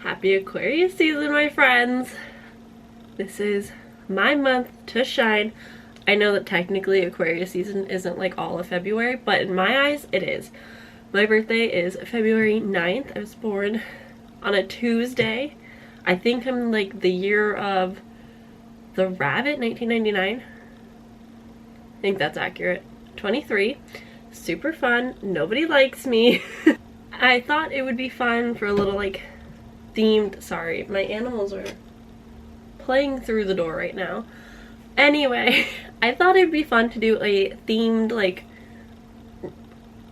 Happy Aquarius season, my friends! This is my month to shine. I know that technically Aquarius season isn't like all of February, but in my eyes, it is. My birthday is February 9th. I was born on a Tuesday. I think I'm like the year of the rabbit, 1999. I think that's accurate. 23. Super fun. Nobody likes me. I thought it would be fun for a little like themed, sorry, my animals are playing through the door right now. Anyway, I thought it'd be fun to do a themed like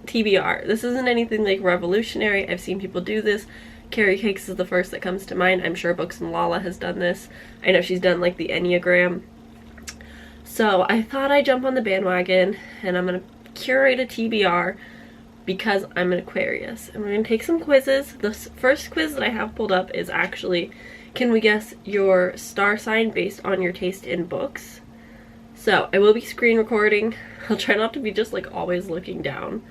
TBR. This isn't anything like revolutionary. I've seen people do this. Carrie Cakes is the first that comes to mind. I'm sure Books and Lala has done this. I know she's done like the Enneagram. So I thought I'd jump on the bandwagon and I'm gonna curate a TBR because I'm an Aquarius. And we're gonna take some quizzes. The first quiz that I have pulled up is actually, can we guess your star sign based on your taste in books? So I will be screen recording. I'll try not to be just like always looking down.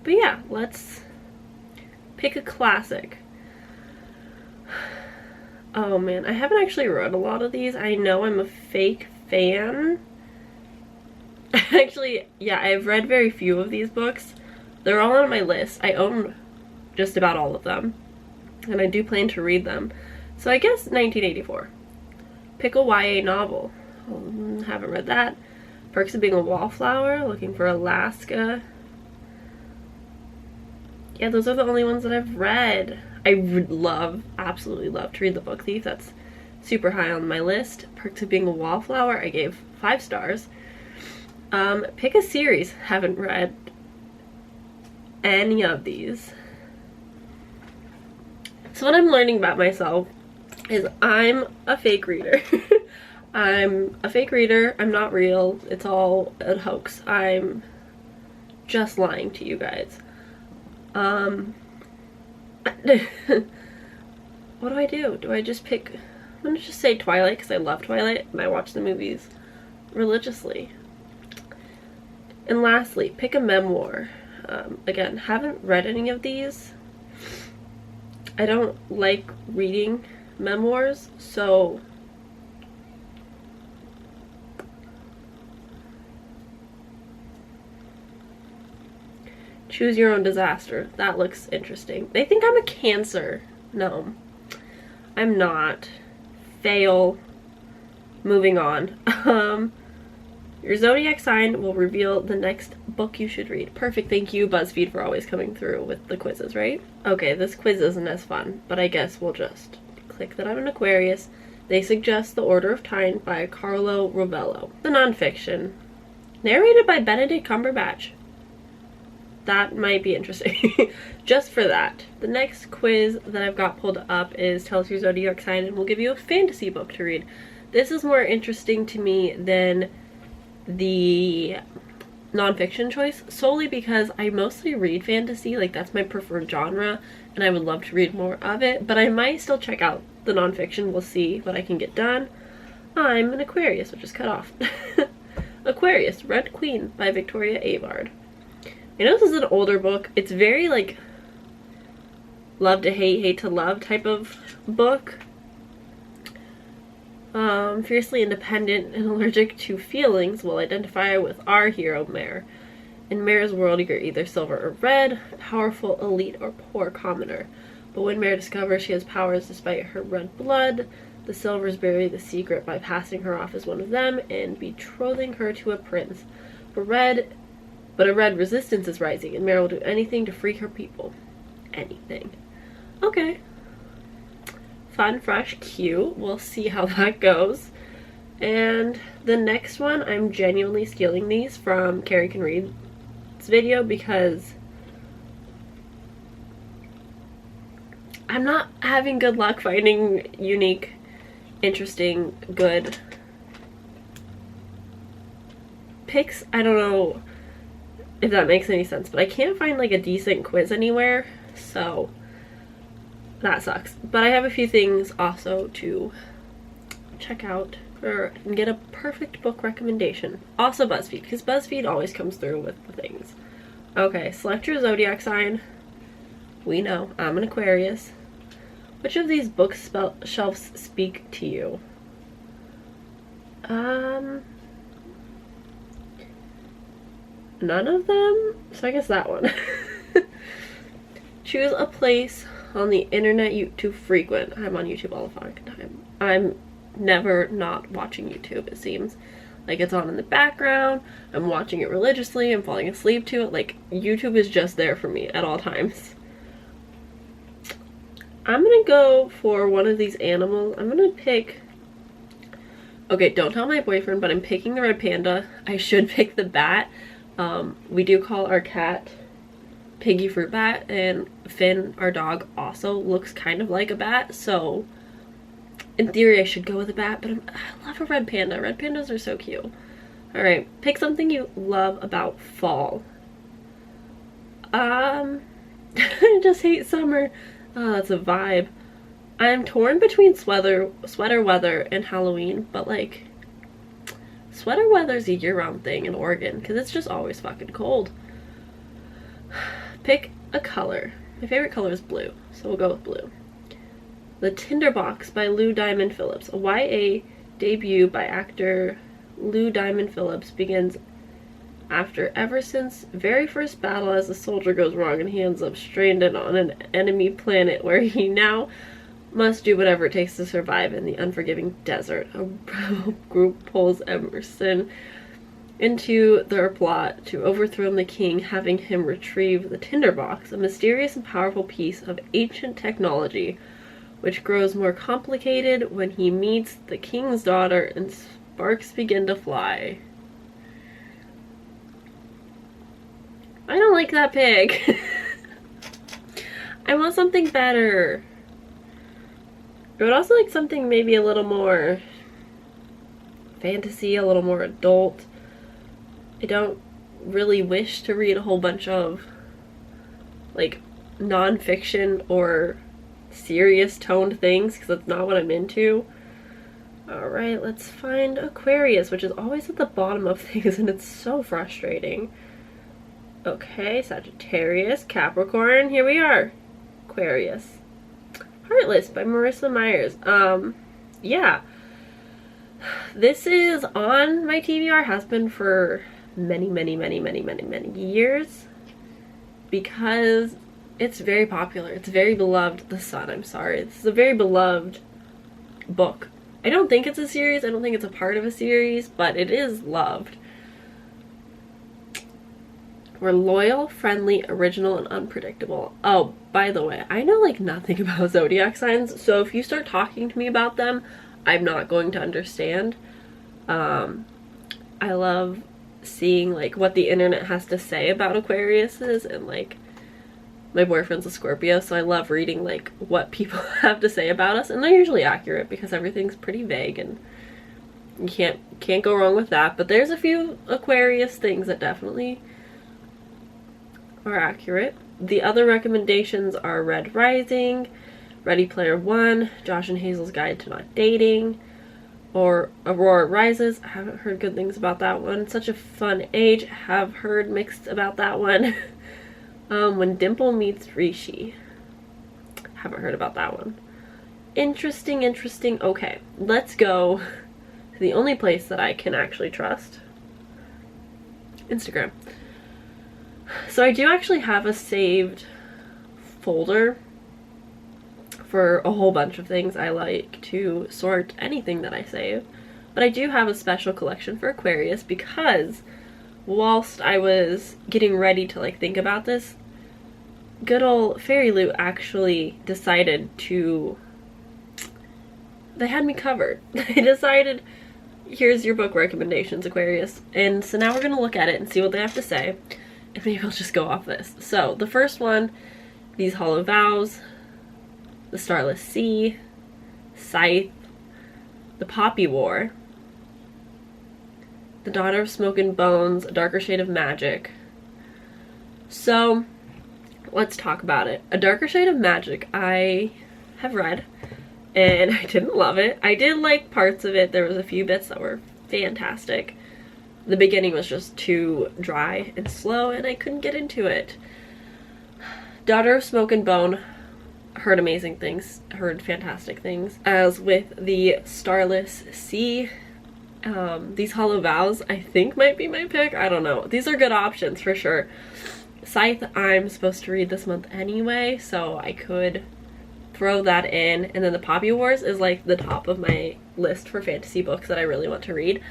But yeah, let's pick a classic. Oh man, I haven't actually read a lot of these. I know I'm a fake fan. Actually, yeah, I've read very few of these books. They're all on my list. I own just about all of them. And I do plan to read them. So I guess 1984. Pick a YA novel. Oh, haven't read that. Perks of Being a Wallflower. Looking for Alaska. Yeah, those are the only ones that I've read. I would love, absolutely love to read The Book Thief. That's super high on my list. Perks of Being a Wallflower, I gave 5 stars. Pick a series. Haven't read any of these. So what I'm learning about myself is I'm a fake reader. I'm a fake reader. I'm not real. It's all a hoax. I'm just lying to you guys. What do I do? Do I just pick... I'm gonna just say Twilight because I love Twilight and I watch the movies religiously. And lastly, pick a memoir. Again, haven't read any of these. I don't like reading memoirs, so Choose Your Own Disaster. That looks interesting. They think I'm a Cancer. No, I'm not. Fail. Moving on. Your zodiac sign will reveal the next book you should read. Perfect. Thank you, BuzzFeed, for always coming through with the quizzes, right? Okay, this quiz isn't as fun, but I guess we'll just click that I'm an Aquarius. They suggest The Order of Time by Carlo Rovello. The nonfiction. Narrated by Benedict Cumberbatch. That might be interesting. Just for that. The next quiz that I've got pulled up is Tell Us Your Zodiac Sign and will give you a fantasy book to read. This is more interesting to me than the nonfiction choice, solely because I mostly read fantasy, like that's my preferred genre, and I would love to read more of it, but I might still check out the nonfiction. We'll see what I can get done. I'm an Aquarius, which is cut off. Aquarius, Red Queen by Victoria Avard. I know this is an older book. It's very like love to hate, hate to love type of book. Fiercely independent and allergic to feelings will identify with our hero, Mare. In Mare's world, you're either silver or red, powerful, elite, or poor commoner. But when Mare discovers she has powers despite her red blood, the Silvers bury the secret by passing her off as one of them and betrothing her to a prince. But a red resistance is rising, and Mare will do anything to free her people. Anything. Okay. Fun, fresh, cute. We'll see how that goes. And the next one, I'm genuinely stealing these from Carrie Can Read's video because I'm not having good luck finding unique, interesting, good picks. I don't know if that makes any sense, but I can't find like a decent quiz anywhere, so that sucks. But I have a few things also to check out and get a perfect book recommendation. Also BuzzFeed, because BuzzFeed always comes through with the things. Okay, select your zodiac sign. We know I'm an Aquarius. Which of these bookshelves speak to you? None of them? So I guess that one. Choose a place on the internet you to frequent. I'm on YouTube all the fucking time. I'm never not watching YouTube, it seems. Like, it's on in the background, I'm watching it religiously, I'm falling asleep to it. Like, YouTube is just there for me at all times. I'm gonna go for one of these animals. I'm gonna pick... Okay, don't tell my boyfriend, but I'm picking the red panda. I should pick the bat. We do call our cat Piggy Fruit Bat, and Finn, our dog, also looks kind of like a bat, so in theory I should go with a bat, but I love a red panda. Red pandas are so cute. Alright, pick something you love about fall. I just hate summer. Oh, that's a vibe. I'm torn between sweater weather and Halloween, but like, sweater weather's a year-round thing in Oregon, because it's just always fucking cold. Pick a color. My favorite color is blue, so we'll go with blue. The Tinderbox by Lou Diamond Phillips. A YA debut by actor Lou Diamond Phillips begins after Everson's very first battle as a soldier goes wrong and he ends up stranded on an enemy planet where he now must do whatever it takes to survive in the unforgiving desert. A group pulls Emerson into their plot to overthrow the king, having him retrieve the Tinderbox, a mysterious and powerful piece of ancient technology which grows more complicated when he meets the king's daughter and sparks begin to fly. I don't like that pig. I want something better. I would also like something maybe a little more fantasy, a little more adult. I don't really wish to read a whole bunch of like non-fiction or serious toned things because that's not what I'm into. Alright, let's find Aquarius, which is always at the bottom of things and it's so frustrating. Okay, Sagittarius, Capricorn, here we are. Aquarius. Heartless by Marissa Myers. Yeah. This is on my TBR, has been for many years because it's very popular. It's very beloved. The Sun, I'm sorry. This is a very beloved book. I don't think it's a series. I don't think it's a part of a series, but it is loved. We're loyal, friendly, original, and unpredictable. Oh, by the way, I know like nothing about zodiac signs, so if you start talking to me about them, I'm not going to understand. I love seeing like what the internet has to say about Aquariuses, and like my boyfriend's a Scorpio, so I love reading like what people have to say about us, and they're usually accurate because everything's pretty vague and you can't go wrong with that. But there's a few Aquarius things that definitely are accurate. The other recommendations are Red Rising, Ready Player One, Josh and Hazel's Guide to Not Dating, or Aurora Rises. I haven't heard good things about that one. Such a Fun Age. Have heard mixed about that one. When Dimple Meets Rishi. Haven't heard about that one. Interesting. Okay, let's go to the only place that I can actually trust. Instagram. So I do actually have a saved folder for a whole bunch of things. I like to sort anything that I save. But I do have a special collection for Aquarius because whilst I was getting ready to like think about this, good old Fairy Loot actually decided to... They had me covered. They decided, here's your book recommendations, Aquarius. And so now we're going to look at it and see what they have to say. And maybe I'll just go off this. So, the first one, These Hollow Vows, The Starless Sea, Scythe, The Poppy War, The Daughter of Smoke and Bones, A Darker Shade of Magic. So, let's talk about it. A Darker Shade of Magic I have read, and I didn't love it. I did like parts of it. There was a few bits that were fantastic. The beginning was just too dry and slow, and I couldn't get into it. Daughter of Smoke and Bone heard amazing things, heard fantastic things. As with the Starless Sea, these Hollow Vows I think might be my pick. I don't know. These are good options for sure. Scythe I'm supposed to read this month anyway, so I could throw that in. And then the Poppy Wars is like the top of my list for fantasy books that I really want to read.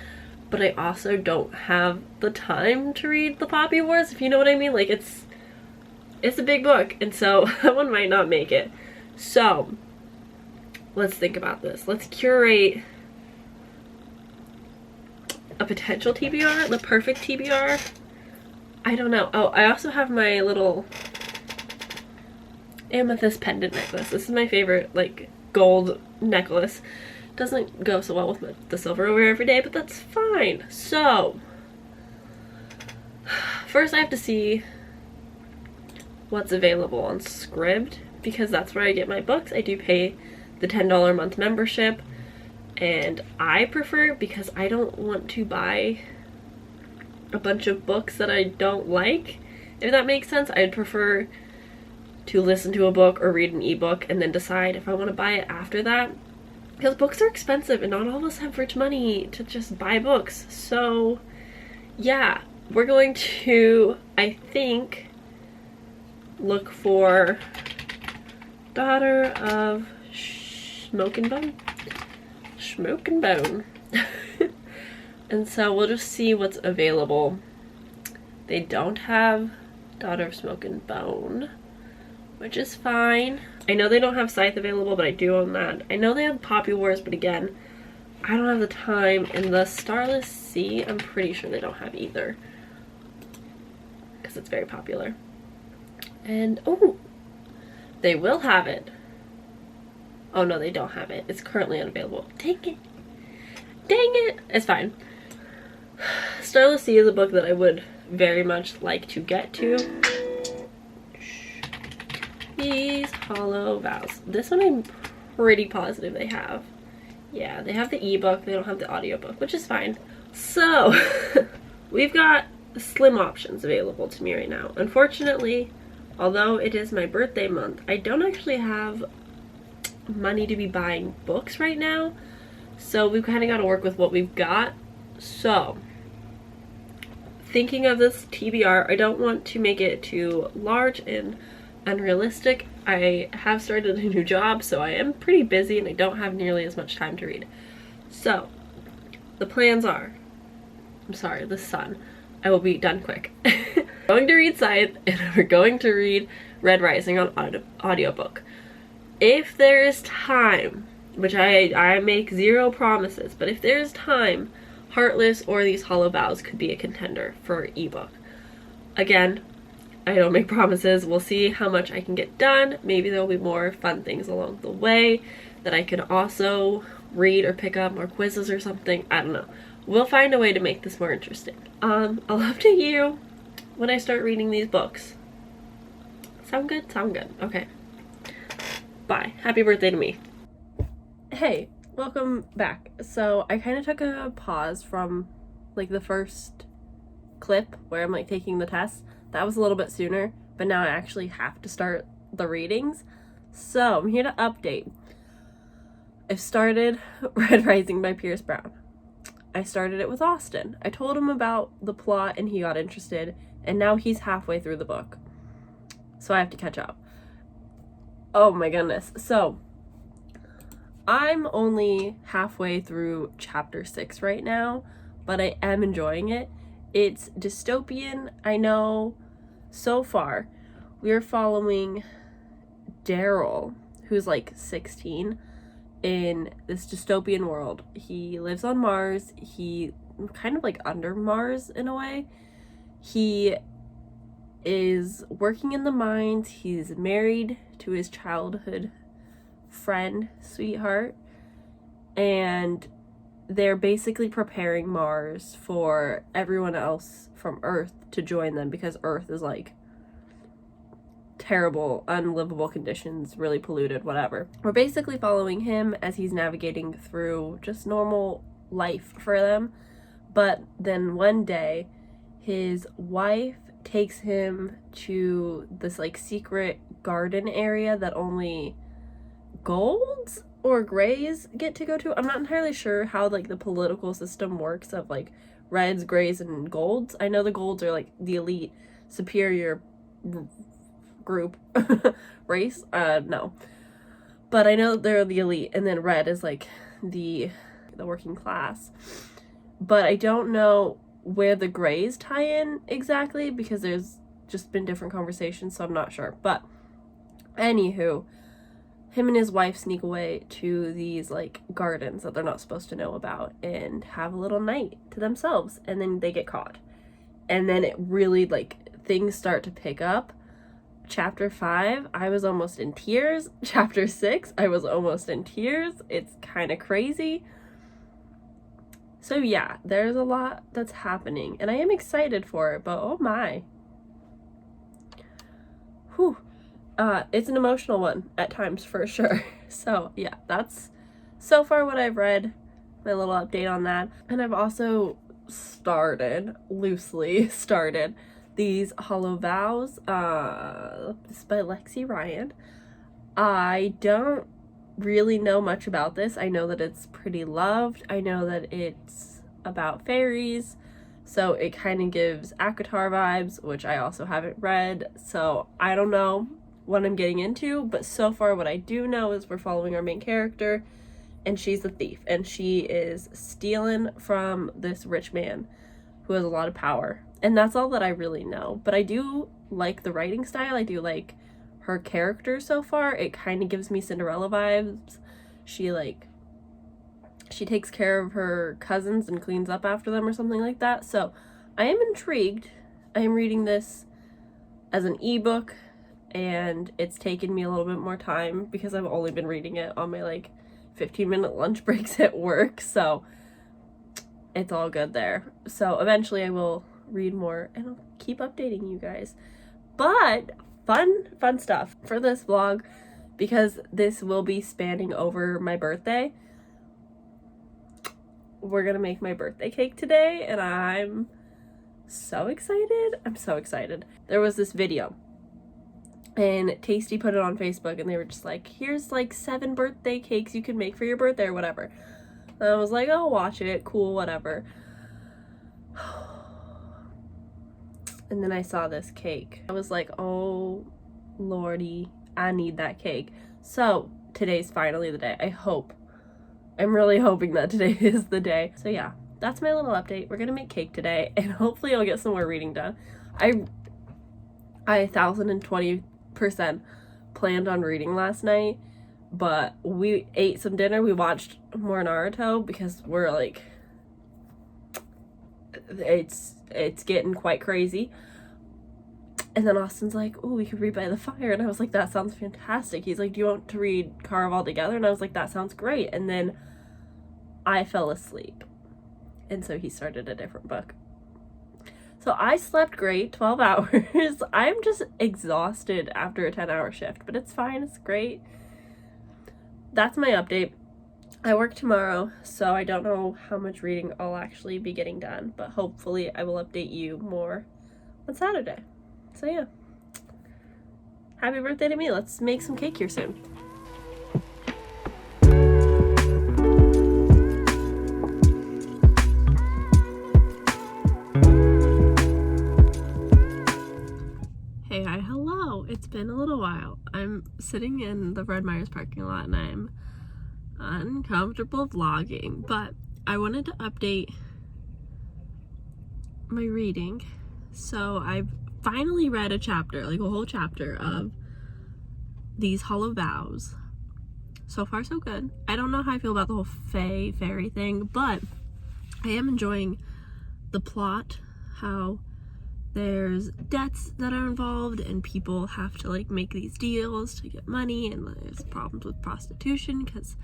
But I also don't have the time to read the Poppy Wars, if you know what I mean. Like, it's a big book, and so that one might not make it. So, let's think about this. Let's curate a potential TBR, the perfect TBR. I don't know. Oh, I also have my little amethyst pendant necklace. This is my favorite, like, gold necklace. Doesn't go so well with the silver I wear every day, but that's fine. So, first I have to see what's available on Scribd, because that's where I get my books. I do pay the $10 a month membership, and I prefer, because I don't want to buy a bunch of books that I don't like, if that makes sense. I'd prefer to listen to a book or read an ebook and then decide if I want to buy it after that. Because books are expensive and not all of us have rich money to just buy books. So, yeah, we're going to, I think, look for Daughter of Smoke and Bone. Smoke and Bone. And so we'll just see what's available. They don't have Daughter of Smoke and Bone, which is fine. I know they don't have Scythe available, but I do own that. I know they have Poppy Wars, but again, I don't have the time. And the Starless Sea, I'm pretty sure they don't have either, because it's very popular. And, oh, they will have it. Oh no, they don't have it. It's currently unavailable. Dang it. Dang it. It's fine. Starless Sea is a book that I would very much like to get to. These Hollow Vows. This one I'm pretty positive they have. Yeah, they have the ebook, they don't have the audiobook, which is fine. So, we've got slim options available to me right now. Unfortunately, although it is my birthday month, I don't actually have money to be buying books right now. So we've kind of got to work with what we've got. So, thinking of this TBR, I don't want to make it too large and unrealistic. I have started a new job, so I am pretty busy and I don't have nearly as much time to read. So, the plans are, I'm sorry, the sun. I will be done quick. I'm going to read Scythe, and we're going to read Red Rising on audiobook. If there is time, which I make zero promises, but if there is time, Heartless or these Hollow Vows could be a contender for ebook. Again, I don't make promises. We'll see how much I can get done. Maybe there'll be more fun things along the way that I could also read or pick up, more quizzes or something. I don't know. We'll find a way to make this more interesting. I'll up to you when I start reading these books. Sound good? Sound good. Okay. Bye. Happy birthday to me. Hey, welcome back. So I kind of took a pause from like the first clip where I'm like taking the test. That was a little bit sooner, but now I actually have to start the readings. So I'm here to update. I've started Red Rising by Pierce Brown. I started it with Austin. I told him about the plot and he got interested, and now he's halfway through the book. So I have to catch up. Oh my goodness. So I'm only halfway through chapter 6 right now, but I am enjoying it. It's dystopian, I know. So far, we're following Daryl, who's like 16, in this dystopian world. He lives on Mars. He kind of like under Mars in a way. He is working in the mines. He's married to his childhood friend, sweetheart, and they're basically preparing Mars for everyone else from Earth to join them, because Earth is like terrible, unlivable conditions, really polluted, whatever. We're basically following him as he's navigating through just normal life for them. But then one day his wife takes him to this like secret garden area that only golds or grays get to go to. I'm not entirely sure how like the political system works of like reds, grays, and golds. I know the golds are like the elite superior group race. No. But I know they're the elite, and then red is like the working class. But I don't know where the grays tie in exactly because there's just been different conversations, so I'm not sure. But anywho, him and his wife sneak away to these like gardens that they're not supposed to know about and have a little night to themselves, and then they get caught. And then it really like things start to pick up. Chapter 5, I was almost in tears. Chapter 6, I was almost in tears. It's kind of crazy. So yeah, there's a lot that's happening, and I am excited for it, but oh my. Whew. It's an emotional one at times for sure. So yeah, that's so far what I've read, my little update on that. And I've also loosely started these Hollow Vows, this is by Lexi Ryan. I don't really know much about this. I know that it's pretty loved. I know that it's about fairies, so it kind of gives ACOTAR vibes, which I also haven't read, so I don't know what I'm getting into, but so far what I do know is we're following our main character, and she's a thief, and she is stealing from this rich man who has a lot of power. And that's all that I really know. But I do like the writing style. I do like her character so far. It kind of gives me Cinderella vibes. She takes care of her cousins and cleans up after them or something like that. So I am intrigued. I am reading this as an ebook, and it's taken me a little bit more time because I've only been reading it on my like 15-minute lunch breaks at work. So it's all good there. So eventually I will read more and I'll keep updating you guys. But fun stuff for this vlog, because this will be spanning over my birthday. We're gonna make my birthday cake today, and I'm so excited. I'm so excited. There was this video, and Tasty put it on Facebook, and they were just like, here's like 7 birthday cakes you can make for your birthday or whatever. And I was like, I'll watch it, cool, whatever. And then I saw this cake. I was like, oh lordy, I need that cake. So today's finally the day. I'm really hoping that today is the day. So yeah, that's my little update. We're gonna make cake today, and hopefully I'll get some more reading done. I 1020% planned on reading last night, but we ate some dinner. We watched more Naruto because we're like, it's getting quite crazy. And then Austin's like, oh, we could read by the fire. And I was like, that sounds fantastic. He's like, do you want to read Caraval together? And I was like, that sounds great. And then I fell asleep. And so he started a different book. So I slept great, 12 hours. I'm just exhausted after a 10-hour shift, but it's fine. It's great. That's my update. I work tomorrow, so I don't know how much reading I'll actually be getting done, but hopefully I will update you more on Saturday. So yeah, happy birthday to me. Let's make some cake here soon. Hey, hi, hello. It's been a little while. I'm sitting in the Fred Meyer's parking lot and I'm uncomfortable vlogging, but I wanted to update my reading. So I've finally read a chapter, like a whole chapter of these Hollow Vows. So far so good. I don't know how I feel about the whole fairy thing, but I am enjoying the plot, how there's debts that are involved and people have to like make these deals to get money, and there's problems with prostitution because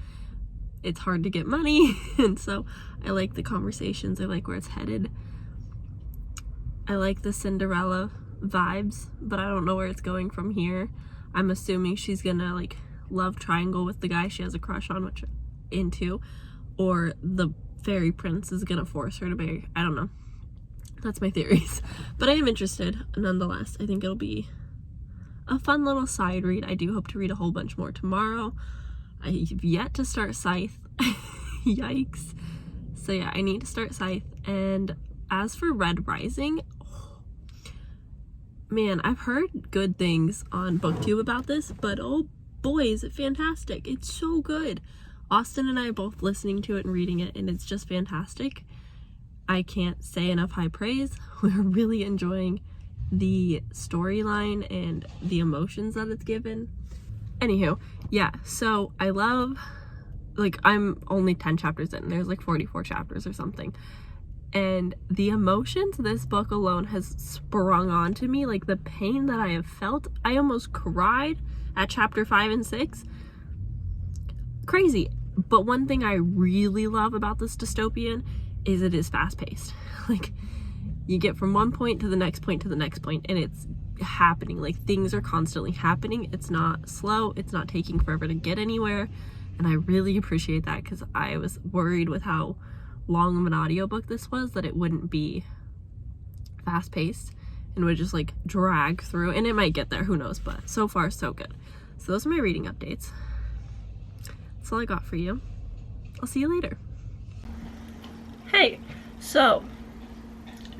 it's hard to get money. And so I like the conversations. I like where it's headed. I like the Cinderella vibes, but I don't know where it's going from here. I'm assuming she's gonna like love triangle with the guy she has a crush on, which into, or the fairy prince is gonna force her to marry. I don't know. That's my theories. But I am interested nonetheless. I think it'll be a fun little side read. I do hope to read a whole bunch more tomorrow. I've yet to start Scythe. Yikes. So yeah, I need to start Scythe. And as for Red Rising, oh, man, I've heard good things on BookTube about this, but oh boy, is it fantastic. It's so good. Austin and I are both listening to it and reading it, and it's just fantastic. I can't say enough high praise. We're really enjoying the storyline and the emotions that it's given. Anywho, yeah, so I love, like, I'm only 10 chapters in. There's like 44 chapters or something. And the emotions this book alone has sprung onto me, like the pain that I have felt. I almost cried at chapter 5 and 6. Crazy. But one thing I really love about this dystopian is it is fast-paced. Like, you get from one point to the next point to the next point, and it's happening. Like, things are constantly happening. It's not slow. It's not taking forever to get anywhere. And I really appreciate that, because I was worried with how long of an audiobook this was that it wouldn't be fast-paced and would just like drag through. And it might get there, who knows, but so far so good. So those are my reading updates. That's all I got for you. I'll see you later. Hey, so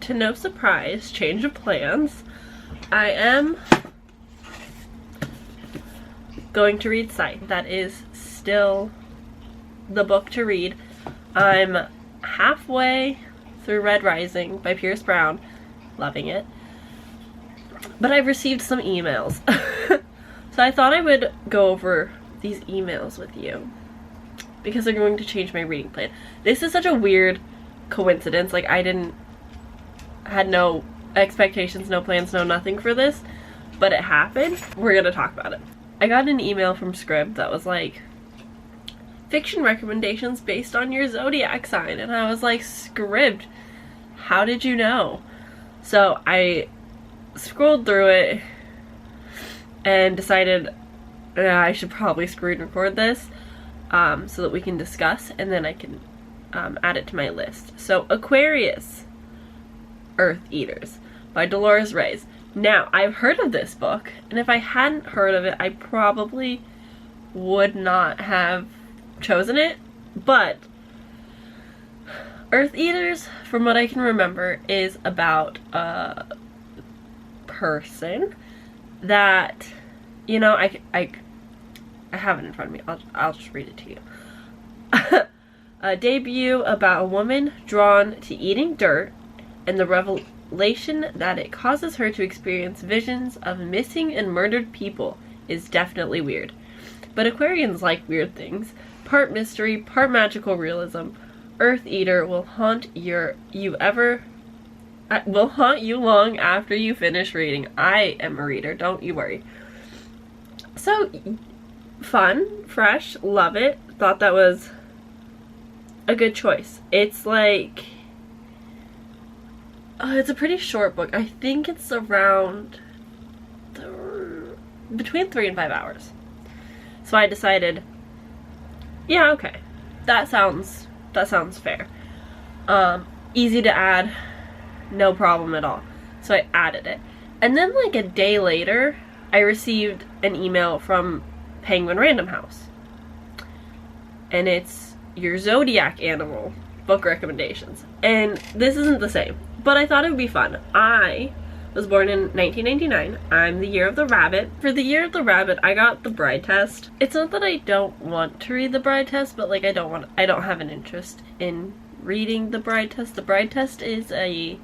to no surprise, change of plans, I am going to read Scythe. That is still the book to read. I'm halfway through Red Rising by Pierce Brown, loving it, but I've received some emails. So I thought I would go over these emails with you because they're going to change my reading plan. This is such a weird coincidence. Like, I had no expectations, no plans, no nothing for this, but it happened. We're gonna talk about it. I got an email from Scrib that was like, fiction recommendations based on your zodiac sign, and I was like, Scrib, how did you know? So I scrolled through it and decided I should probably screen record this so that we can discuss, and then I can add it to my list. So Aquarius, Earth Eaters by Dolores Reyes. Now, I've heard of this book, and if I hadn't heard of it, I probably would not have chosen it, but Earth Eaters, from what I can remember, is about a person that, you know, I have it in front of me. I'll just read it to you. A debut about a woman drawn to eating dirt and the revelation that it causes her to experience visions of missing and murdered people is definitely weird. But Aquarians like weird things. Part mystery, part magical realism. Earth Eater will haunt you long after you finish reading. I am a reader, don't you worry. So, fun, fresh, love it. Thought that was a good choice. It's like, it's a pretty short book. I think it's around between 3 and 5 hours. So I decided, yeah, okay, that sounds fair. Easy to add, no problem at all. So I added it. And then like a day later, I received an email from Penguin Random House. And it's your zodiac animal book recommendations. And this isn't the same, but I thought it would be fun. I was born in 1999. I'm the year of the rabbit. For the year of the rabbit, I got the Bride Test. It's not that I don't want to read the Bride Test, but like I don't have an interest in reading the Bride Test. The Bride Test is a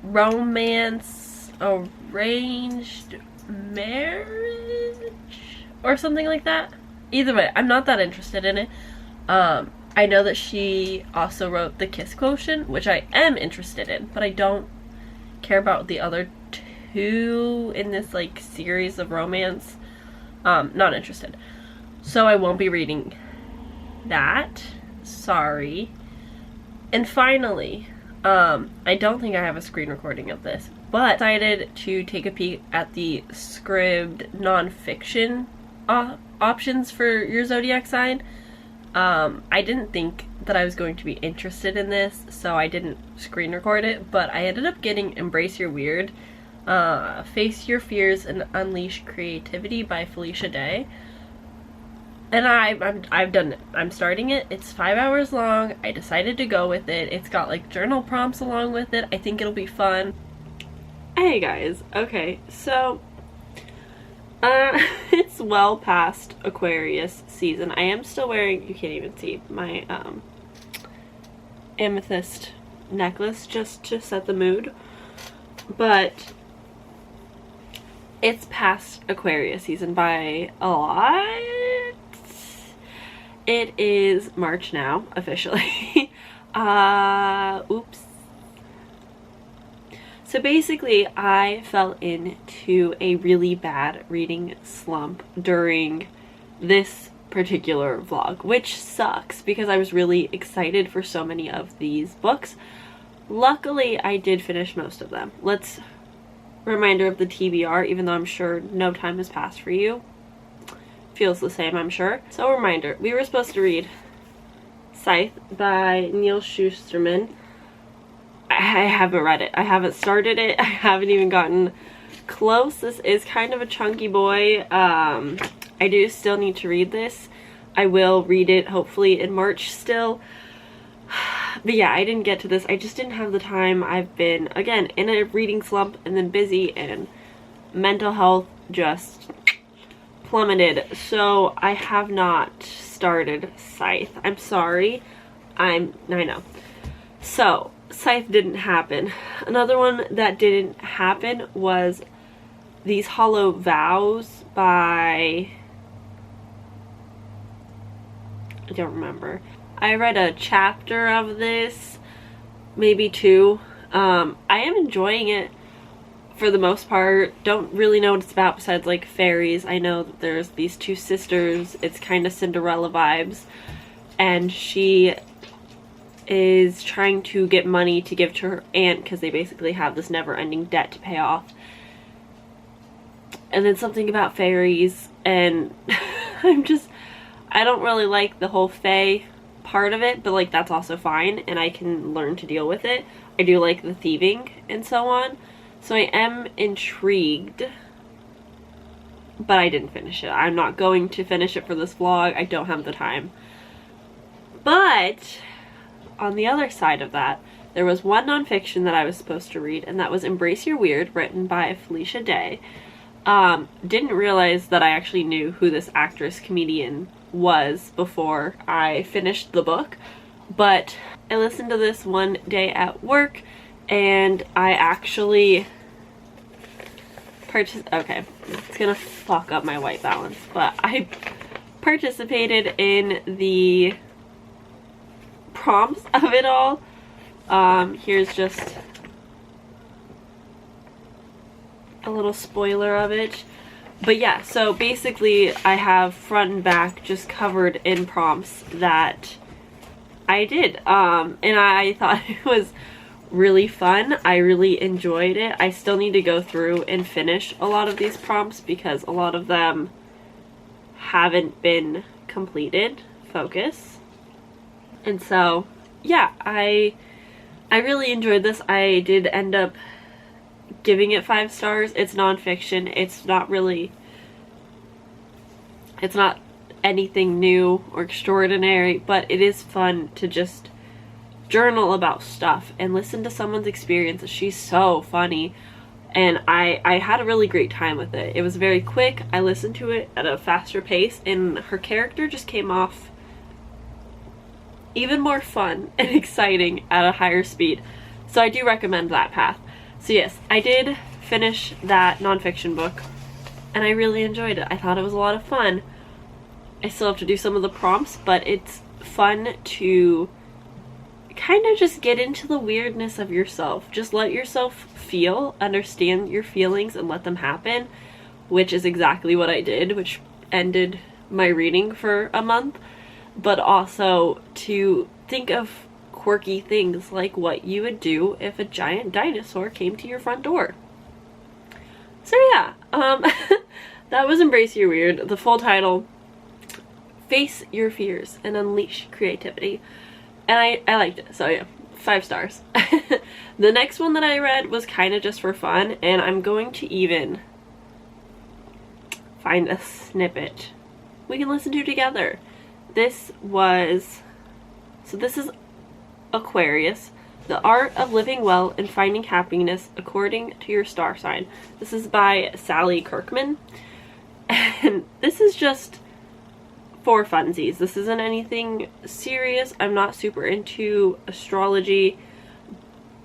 romance arranged marriage or something like that. Either way, I'm not that interested in it. I know that she also wrote The Kiss Quotient, which I am interested in, but I don't care about the other two in this like series of romance. Not interested. So I won't be reading that. Sorry. And finally, I don't think I have a screen recording of this, but I decided to take a peek at the Scribd nonfiction options for your zodiac sign. I didn't think that I was going to be interested in this, so I didn't screen record it, but I ended up getting Embrace Your Weird Face Your Fears and Unleash Creativity by Felicia Day. And I've done it. I'm starting it. It's 5 hours long. I decided to go with it. It's got like journal prompts along with it. I think it'll be fun. Hey guys, okay, so it's well past Aquarius season. I am still wearing, you can't even see, my amethyst necklace just to set the mood, but it's past Aquarius season by a lot. It is March now, officially. Oops. So basically, I fell into a really bad reading slump during this particular vlog, which sucks because I was really excited for so many of these books. Luckily, I did finish most of them. Reminder of the TBR, even though I'm sure no time has passed for you. Feels the same, I'm sure. So reminder, we were supposed to read Scythe by Neil Schusterman. I haven't read it. I haven't started it. I haven't even gotten close. This is kind of a chunky boy. I do still need to read this. I will read it hopefully in March still. But yeah, I didn't get to this. I just didn't have the time. I've been, again, in a reading slump and then busy, and mental health just plummeted. So I have not started Scythe. I'm sorry. I know. So Scythe didn't happen. Another one that didn't happen was These Hollow Vows by, I don't remember. I read a chapter of this, maybe two. I am enjoying it for the most part. Don't really know what it's about besides like fairies. I know that there's these two sisters. It's kind of Cinderella vibes, and she is trying to get money to give to her aunt because they basically have this never-ending debt to pay off. And then something about fairies, and I don't really like the whole fae part of it, but like that's also fine, and I can learn to deal with it. I do like the thieving and so on, so I am intrigued, but I didn't finish it. I'm not going to finish it for this vlog. I don't have the time. But on the other side of that, there was one nonfiction that I was supposed to read, and that was Embrace Your Weird, written by Felicia Day. Didn't realize that I actually knew who this actress comedian was before I finished the book, but I listened to this one day at work, and I actually okay, it's gonna fuck up my white balance, but I participated in the prompts of it all. Here's just a little spoiler of it. But yeah, so basically I have front and back just covered in prompts that I did. And I thought it was really fun. I really enjoyed it. I still need to go through and finish a lot of these prompts because a lot of them haven't been completed. Focus. And so, yeah, I really enjoyed this. I did end up giving it 5 stars. It's nonfiction. It's not anything new or extraordinary, but it is fun to just journal about stuff and listen to someone's experiences. She's so funny, and I had a really great time with it. It was very quick. I listened to it at a faster pace, and her character just came off even more fun and exciting at a higher speed. So I do recommend that path. So yes, I did finish that nonfiction book, and I really enjoyed it. I thought it was a lot of fun. I still have to do some of the prompts, but it's fun to kind of just get into the weirdness of yourself. Just let yourself feel, understand your feelings, and let them happen, which is exactly what I did, which ended my reading for a month. But also to think of quirky things like what you would do if a giant dinosaur came to your front door. So yeah, that was Embrace Your Weird. The full title, Face Your Fears and Unleash Creativity. And I liked it, so yeah. 5 stars. The next one that I read was kind of just for fun, and I'm going to even find a snippet we can listen to together. This is Aquarius, The Art of Living Well and Finding Happiness According to Your Star Sign. This is by Sally Kirkman, and this is just for funsies. This isn't anything serious. I'm not super into astrology,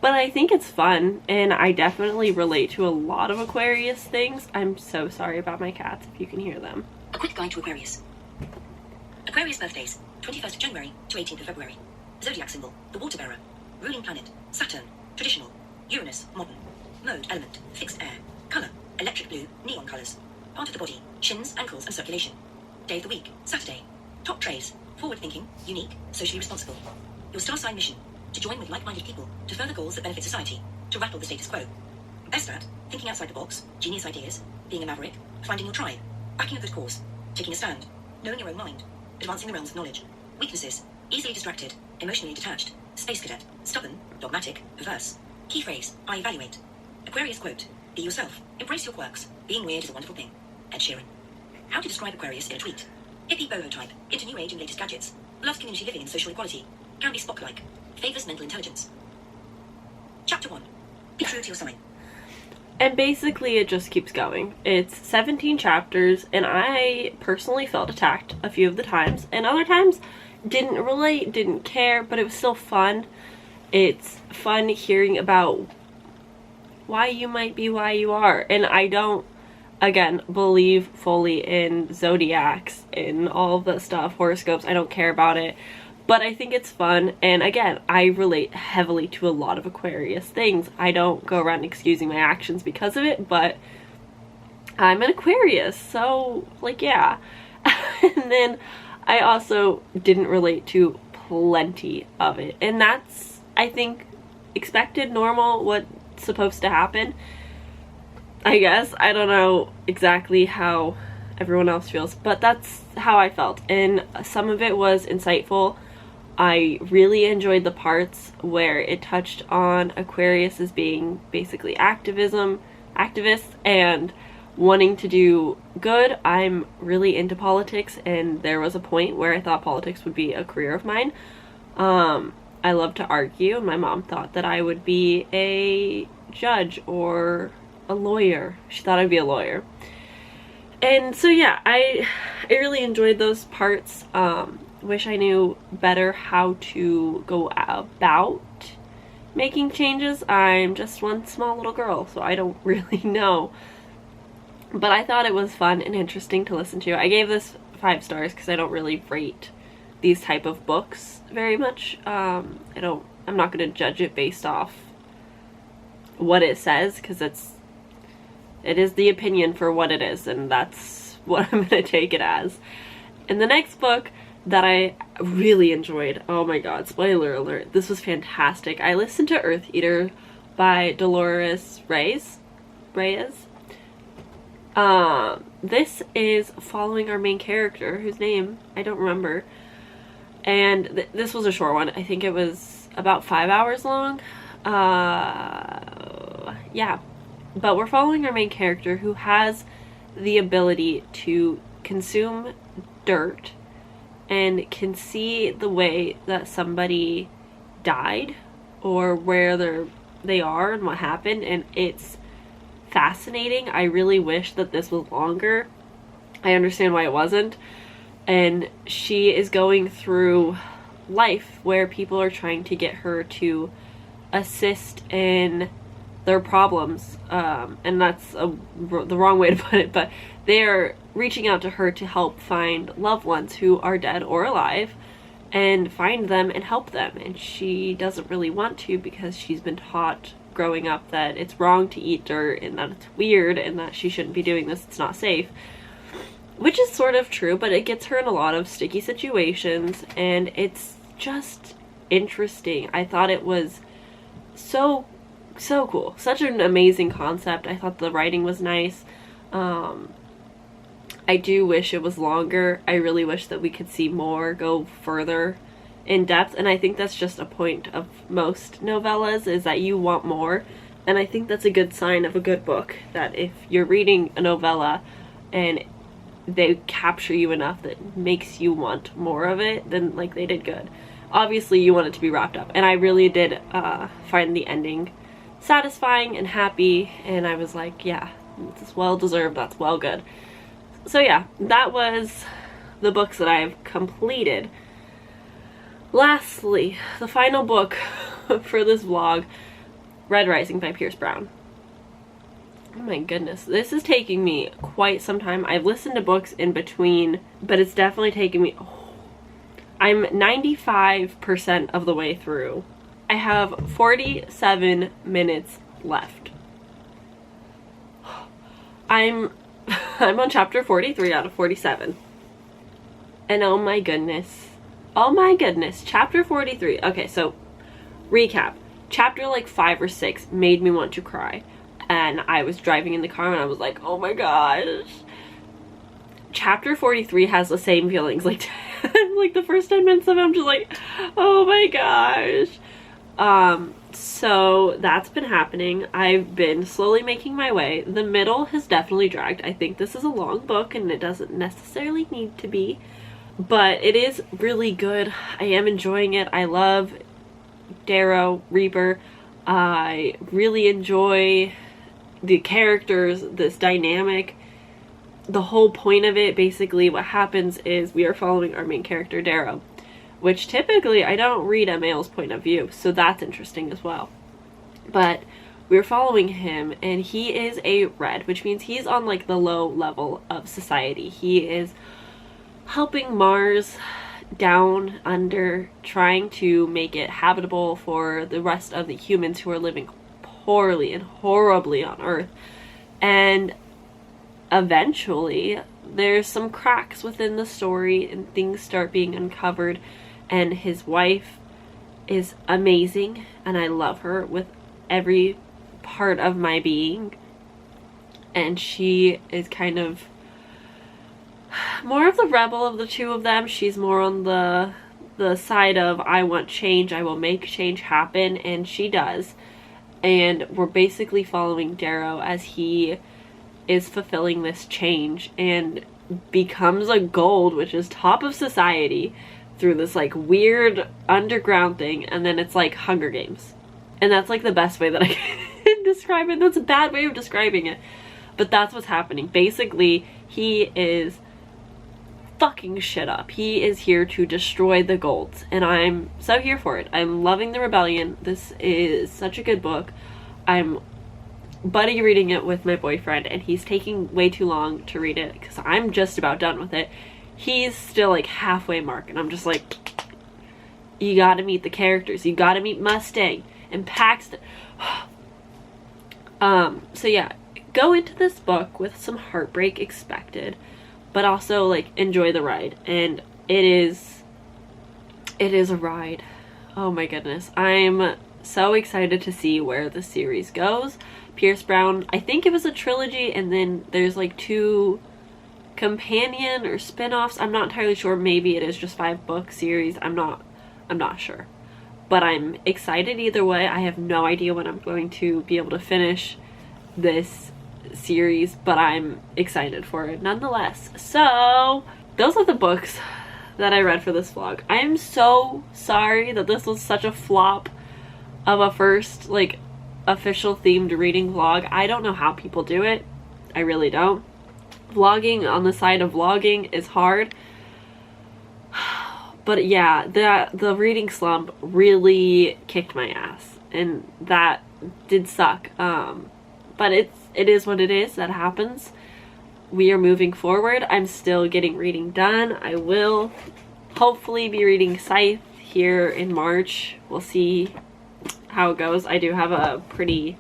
but I think it's fun, and I definitely relate to a lot of Aquarius things. I'm so sorry about my cats if you can hear them. A quick guide to Aquarius. Aquarius birthdays, 21st of January to 18th of February. Zodiac symbol, the water bearer. Ruling planet, Saturn. Traditional, Uranus, modern. Mode, element, fixed air. Color, electric blue, neon colors. Part of the body, shins, ankles, and circulation. Day of the week, Saturday. Top traits, forward-thinking, unique, socially responsible. Your star sign mission, to join with like-minded people, to further goals that benefit society, to rattle the status quo. Best at, thinking outside the box, genius ideas, being a maverick, finding your tribe, backing a good cause, taking a stand, knowing your own mind, advancing the realms of knowledge. Weaknesses, easily distracted, emotionally detached, space cadet, stubborn, dogmatic, perverse. Key phrase, I evaluate. Aquarius quote, be yourself, embrace your quirks, being weird is a wonderful thing. Ed Sheeran. How to describe Aquarius in a tweet. Hippie boho type, into new age and latest gadgets, loves community living and social equality, can be Spock-like, favors mental intelligence. Chapter 1. Be true to your sign. And basically it just keeps going. It's 17 chapters, and I personally felt attacked a few of the times, and other times didn't relate, didn't care, but it was still fun. It's fun hearing about why you might be why you are. And I don't, again, believe fully in zodiacs and all of that stuff, horoscopes. I don't care about it. But I think it's fun, and again, I relate heavily to a lot of Aquarius things. I don't go around excusing my actions because of it, but I'm an Aquarius, so, like, yeah. And then I also didn't relate to plenty of it, and that's, I think, expected, normal, what's supposed to happen. I guess. I don't know exactly how everyone else feels, but that's how I felt, and some of it was insightful. I really enjoyed the parts where it touched on Aquarius as being basically activists and wanting to do good. I'm really into politics, and there was a point where I thought politics would be a career of mine. I love to argue, and my mom thought that I would be a judge or a lawyer. She thought I'd be a lawyer. And so yeah, I really enjoyed those parts. Wish I knew better how to go about making changes. I'm just one small little girl, so I don't really know. But I thought it was fun and interesting to listen to. I gave this 5 stars because I don't really rate these type of books very much. I'm not going to judge it based off what it says, because it is the opinion for what it is, and that's what I'm going to take it as. And the next book that I really enjoyed, oh my god, spoiler alert, this was fantastic. I listened to Earth Eater by Dolores Reyes. This is following our main character, whose name I don't remember, and this was a short one. I think it was about 5 hours long. Yeah, but we're following our main character who has the ability to consume dirt and can see the way that somebody died or where they are and what happened, and it's fascinating. I really wish that this was longer. I understand why it wasn't. And she is going through life where people are trying to get her to assist in their problems, and that's the wrong way to put it, but they're reaching out to her to help find loved ones who are dead or alive and find them and help them. And she doesn't really want to because she's been taught growing up that it's wrong to eat dirt and that it's weird and that she shouldn't be doing this, it's not safe, which is sort of true, but it gets her in a lot of sticky situations, and it's just interesting. I thought it was so cool. Such an amazing concept. I thought the writing was nice. I do wish it was longer. I really wish that we could see more, go further in depth, and I think that's just a point of most novellas, is that you want more. And I think that's a good sign of a good book, that if you're reading a novella and they capture you enough that makes you want more of it, then like they did good. Obviously you want it to be wrapped up, and I really did find the ending satisfying and happy, and I was like, yeah, it's well deserved, that's well good. So yeah, that was the books that I've completed. Lastly, the final book for this vlog, Red Rising by Pierce Brown. Oh my goodness, this is taking me quite some time. I've listened to books in between, but it's definitely taken me... I'm 95% of the way through. I have 47 minutes left. I'm on chapter 43 out of 47. And oh my goodness, chapter 43. Okay, so recap. Chapter like 5 or 6 made me want to cry. And I was driving in the car and I was like, oh my gosh. Chapter 43 has the same feelings. Like, like the first 10 minutes of it, I'm just like, oh my gosh. So that's been happening. I've been slowly making my way. The middle has definitely dragged. I think this is a long book and it doesn't necessarily need to be, but it is really good. I am enjoying it. I love Darrow, Reaper. I really enjoy the characters, this dynamic. The whole point of it, basically what happens is we are following our main character, Darrow, which typically I don't read Emil's point of view, so that's interesting as well. But we're following him, and he is a red, which means he's on like the low level of society. He is helping Mars down under, trying to make it habitable for the rest of the humans who are living poorly and horribly on Earth. And eventually there's some cracks within the story and things start being uncovered, and his wife is amazing and I love her with every part of my being, and she is kind of more of the rebel of the two of them. She's more on the side of I want change, I will make change happen, and she does. And we're basically following Darrow as he is fulfilling this change and becomes a gold, which is top of society, through this like weird underground thing, and then it's like Hunger Games. And that's like the best way that I can describe it. That's a bad way of describing it, but that's what's happening. Basically, he is fucking shit up. He is here to destroy the golds, and I'm so here for it. I'm loving the rebellion. This is such a good book. I'm buddy reading it with my boyfriend, and he's taking way too long to read it because I'm just about done with it. He's still like halfway mark, and I'm just like, you gotta meet the characters. You gotta meet Mustang and Paxton. So yeah, go into this book with some heartbreak expected, but also like enjoy the ride. And it is a ride. Oh my goodness. I'm so excited to see where the series goes. Pierce Brown, I think it was a trilogy, and then there's like 2 companion or spin-offs. I'm not entirely sure. Maybe it is just 5-book series. I'm not sure. But I'm excited either way. I have no idea when I'm going to be able to finish this series, but I'm excited for it nonetheless. So those are the books that I read for this vlog. I am so sorry that this was such a flop of a first like official themed reading vlog. I don't know how people do it. I really don't. Vlogging on the side of vlogging is hard. But yeah, the reading slump really kicked my ass, and that did suck. But it is what it is. That happens. We are moving forward. I'm still getting reading done. I will hopefully be reading Scythe here in March. We'll see how it goes. I do have a pretty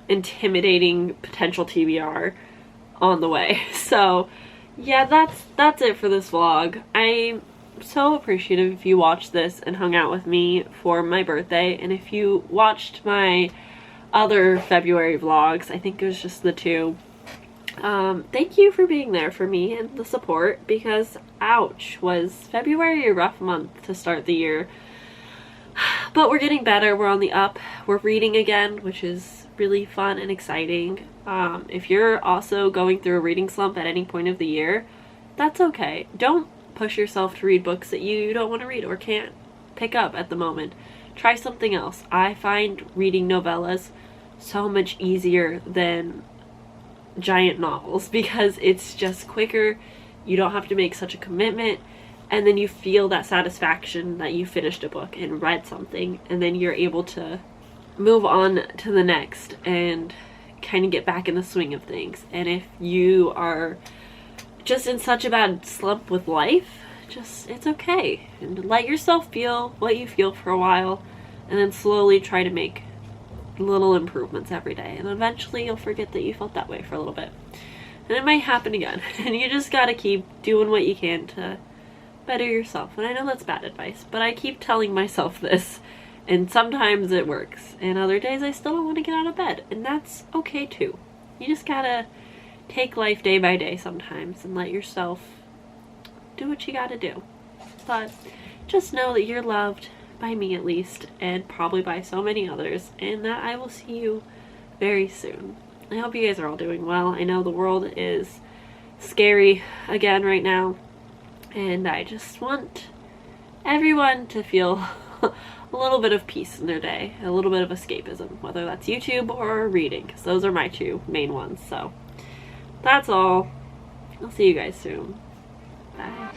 intimidating potential TBR on the way. So yeah, that's it for this vlog. I'm so appreciative if you watched this and hung out with me for my birthday, and if you watched my other February vlogs, I think it was just the 2, Thank you for being there for me and the support, because ouch, was February a rough month to start the year. But we're getting better, we're on the up, we're reading again, which is really fun and exciting. If you're also going through a reading slump at any point of the year, that's okay. Don't push yourself to read books that you don't want to read or can't pick up at the moment. Try something else. I find reading novellas so much easier than giant novels because it's just quicker. You don't have to make such a commitment, and then you feel that satisfaction that you finished a book and read something, and then you're able to move on to the next and kind of get back in the swing of things. And if you are just in such a bad slump with life, just, it's okay, and let yourself feel what you feel for a while, and then slowly try to make little improvements every day, and eventually you'll forget that you felt that way for a little bit, and it might happen again. And you just gotta keep doing what you can to better yourself. And I know that's bad advice, but I keep telling myself this, and sometimes it works, and other days I still don't want to get out of bed, and that's okay too. You just gotta take life day by day sometimes and let yourself do what you gotta do. But just know that you're loved, by me at least, and probably by so many others, and that I will see you very soon. I hope you guys are all doing well. I know the world is scary again right now, and I just want everyone to feel a little bit of peace in their day, a little bit of escapism, whether that's YouTube or reading, because those are my two main ones. So that's all. I'll see you guys soon. Bye.